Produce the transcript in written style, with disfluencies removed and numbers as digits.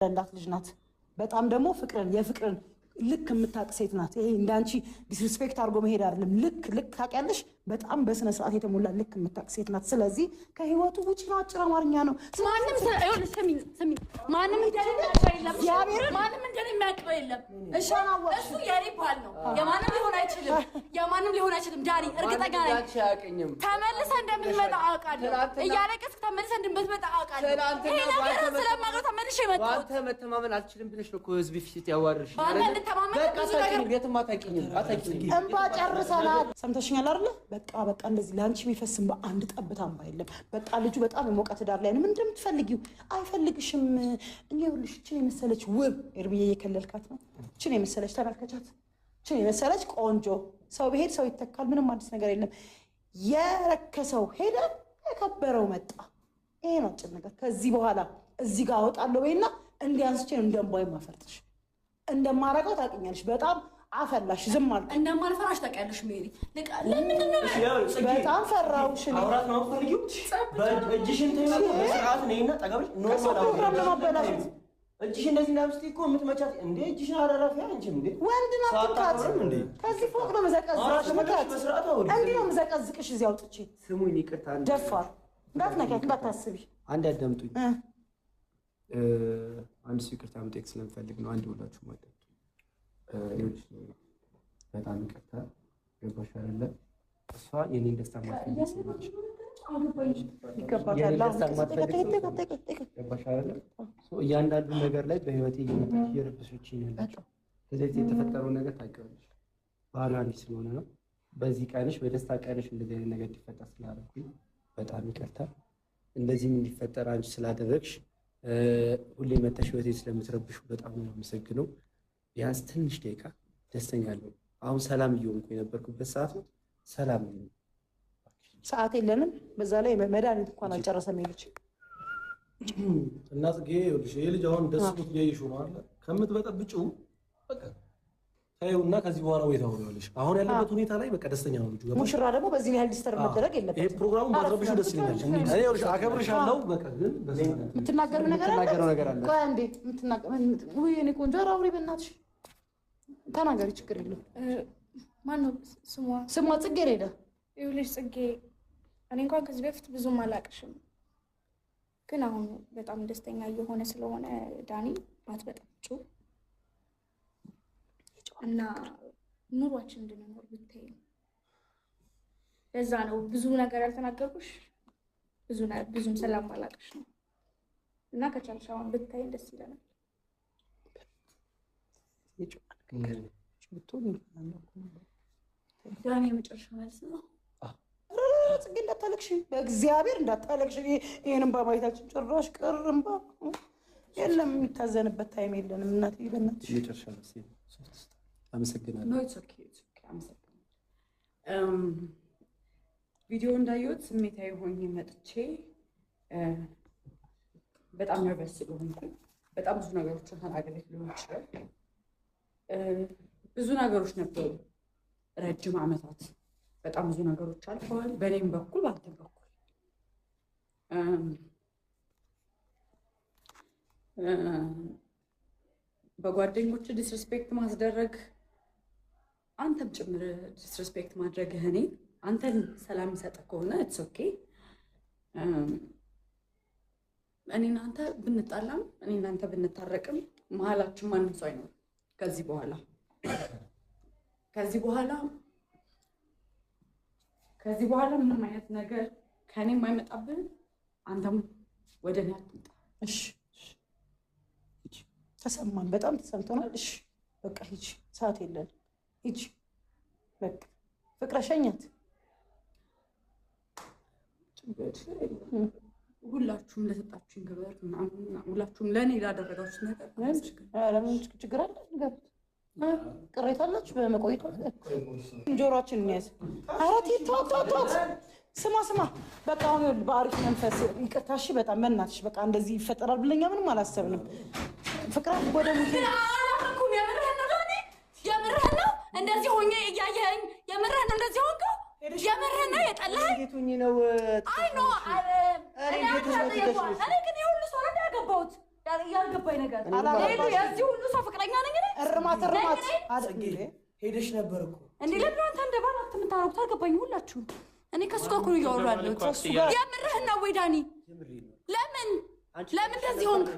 እንዳት ልጅ ናት። በጣም ደግሞ የፍቅርን ልክ የምታውቅ ሴት ናት። ይሄ እንዳንቺ ዲስሪስፔክት አድርጎ መሄድ አይደለም። ልክ ታውቂያለሽ። በጣም በስነ ስርዓት የተሞላ ልክ የምታውቅ ሴት ናት። ስለዚህ ከህይወቱ ውጪ ነው። አጭር አማርኛ ነው። ማንም እንደሚያውቀው የለም። እሺ እሱ የኔ ባል ነው። የማንም ሊሆን አይችልም። ዳኒ እርግጠኛ ነኝ ተመልሰህ እንደምትመጣ አውቃለሁ። እያለቀስክ ተመልሰህ እንደምትመጣ አውቃለሁ። ይሄ ነገር ስለማውቀው ተመልሼ መጣሁ። አንተ መተማመን አልችልም ብለሽ ነው እኮ ህዝብ ፊት ያዋርሽ። እንባ ጨርሰናል። ሰምተሽኛል አይደለ? በቃ እንደዚህ ለአንቺ የሚፈስም በአንድ ጠብታ እንባ የለም። በቃ ልጁ በጣም የሞቀ ትዳር ላይ ነው። ምን እንደምትፈልጊው አይፈልግሽም። እኔ ይኸውልሽ እችን የመሰለች ውብ ኤርሚዬ እየከለልካት ነው። እችን የመሰለች ተመልከቻት። እችን የመሰለች ቆንጆ ሰው ብሄድ ሰው ይተካል። ምንም አዲስ ነገር የለም። የረከሰው ሄደ፣ የከበረው መጣ። ይሄ ነው አጭር ነገር። ከዚህ በኋላ እዚህ ጋር አወጣለሁ በይና እንዲያንስችን እንደምባይ ማፈርጥሽ እንደማረጋው ታውቂኛለሽ። በጣም አፈላሽ። ዝም አልኩ። እንደማልፈራሽ ታውቂያለሽ ሜሪ። ለምንድን ነው በጣም ፈራሁሽ? አውራት ነው ፈልጊው። በእጅሽን ተይው። በስርዓት ነይና ጠገብሽ ኖርማል አውራት። እጅሽ እንደዚህ እንዳምስቲ እኮ የምትመቻት እንዴ? እጅሽን አላራፊያ አንቺም እንዴ? ወንድ ነው አትካት እንዴ? ከዚህ ፎቅ ነው መዘቀዝቅሽ። መካት እንዴ ነው መዘቀዝቅሽ? እዚህ አውጥቼ ስሙኝ፣ ይቅርታ ደፋር እንዳትነካት እንዳታስቢ። አንድ አዳምጡኝ። አንድ ሰው ይቅርታ መጠየቅ ስለምፈልግ ነው። አንድ ሁላችሁ ማለት በጣም ይቅርታ። ገባሽ አይደለ? እሷ የኔን ደስታ ማትፈልግ ሰዎች ገባሽ አይደለ? እያንዳንዱ ነገር ላይ በህይወቴ እየመጣች እየረበሰችኝ ያለችው ከዚህ የተፈጠረው ነገር ታውቂዋለሽ። ባህሪዋ እንዲህ ስለሆነ ነው። በዚህ ቀንሽ በደስታ ቀንሽ እንደዚህ አይነት ነገር እንዲፈጠር ስላደረኩኝ በጣም ይቅርታ። እንደዚህም እንዲፈጠር አንቺ ስላደረግሽ ሁሌ መተሽ ህይወቴ ስለምትረብሹ በጣም ነው የማመሰግነው። ቢያንስ ትንሽ ደቂቃ ደስተኛ አለው። አሁን ሰላም እየሆንኩ የነበርኩበት ሰዓት ነው። ሰላም ነው። ሰዓት የለንም። በዛ ላይ መድኃኒት እንኳን አልጨረሰም ልጅ እና ጽጌ ይኸውልሽ፣ ይሄ ልጅ አሁን ደስ ብሎት እያየሽው ነው አይደል? ከምትበጠብጪው በቃ ታዩና ከዚህ በኋላ ወይ ታወሪዋለሽ። አሁን ያለበት ሁኔታ ላይ በቃ ደስተኛ ነው ልጁ። ሙሽራ ደግሞ በዚህ ያህል ዲስተር መደረግ የለበትም። ይሄ ፕሮግራሙ ባትረብሹ ደስ ይለኛል። እኔ ይኸውልሽ አከብርሻለሁ። በቃ ግን የምትናገረው ነገር አለ። ቆይ አንዴ የምትናገረው ወይ እኔ ቆንጆ አውሪ በእናትሽ ተናገሪ። ችግር የለውም። ማነው ስሟ? ጽጌረዳ። ይኸውልሽ ጽጌ፣ እኔ እንኳን ከዚህ በፊት ብዙም አላውቅሽም፣ ግን አሁን በጣም ደስተኛ እየሆነ ስለሆነ ዳኒ ባትበጠብጪው እና ኑሯችን እንድንኖር ብታይ። ለዛ ነው ብዙ ነገር ያልተናገርኩሽ፣ ብዙም ሰላም አላውቅሽ ነው። እና ከቻልሽ አሁን ብታይ ደስ ይለናል። ዳኒ የመጨረሻ መልስ ነው። ጽጌ እንዳታለቅሽ፣ በእግዚአብሔር እንዳታለቅሽ። ይሄንን በማየታችን ጭራሽ ቅርምባ የለም። የሚታዘንበት ታይም የለንም። እናትዬ በእናትሽ የመጨረሻ መልስ አመሰግናለሁ። ኖ ኢትስ ኦኬ አመሰግናለሁ። ቪዲዮ እንዳየሁት ስሜታዊ ሆኜ መጥቼ በጣም ነርቨስ ስለሆንኩኝ በጣም ብዙ ነገሮችን ተናግሬ ሊሆን ይችላል። ብዙ ነገሮች ነበሩ። ረጅም ዓመታት በጣም ብዙ ነገሮች አልፈዋል። በእኔም በኩል በአንተም በኩል በጓደኞች ዲስሪስፔክት ማስደረግ፣ አንተም ጭምር ዲስሪስፔክት ማድረግህ እኔን አንተን ሰላም ይሰጥህ ከሆነ ኢትስ ኦኬ። እኔና አንተ ብንጣላም እኔና አንተ ብንታረቅም መሀላችን ማንም ሰው አይኖርም። ከዚህ በኋላ ምንም አይነት ነገር ከእኔም አይመጣብን። አንተም ወደ እኔ አትምጣ። እሺ፣ ተሰማን፣ በጣም ተሰምቶናል። እሺ በቃ ሂጂ፣ ሰዓት የለን። ሂጂ በቃ ፍቅረ ሸኛት። ሁላችሁም ለሰጣችሁኝ ክብር ሁላችሁም ለእኔ ላደረጋችሁት ነገር ለምን ችግር አለ? ንገሩት። ቅሬታ አላችሁ በመቆየቷ? ጆሮአችን እንያዝ። ኧረ ተዋት። ስማ በቃ አሁን ይኸውልህ በአሪፍ መንፈስ ይቅርታ። እሺ በጣም በእናትሽ በቃ እንደዚህ ይፈጠራል ብለኛ ምንም አላሰብንም። ፍቅራ ወደ ሙሉ የምርህን ነው እንደዚህ ሆኜ እያየኸኝ? የምርህን ነው እንደዚህ ሆንኩ? የምርህን ነው የጠላኸኝ? ጌቱኝ ነው። አይ ኖ እኔ ግን የሁሉ ሰው ነው ያገባሁት ያልገባኝ ነገር ሌሉ የዚህ ሁሉ ሰው ፍቅረኛ ነኝ እኔ እርማት ሄደሽ ነበር እኮ እንዴ ለምን አንተ እንደ ባል አትምታረቁት አልገባኝ ሁላችሁ እኔ ከሱ ጋር እኮ ነው እያወራሁ ያለሁት የምርህን ነው ወይ ዳኒ ለምን እንደዚህ ሆንክ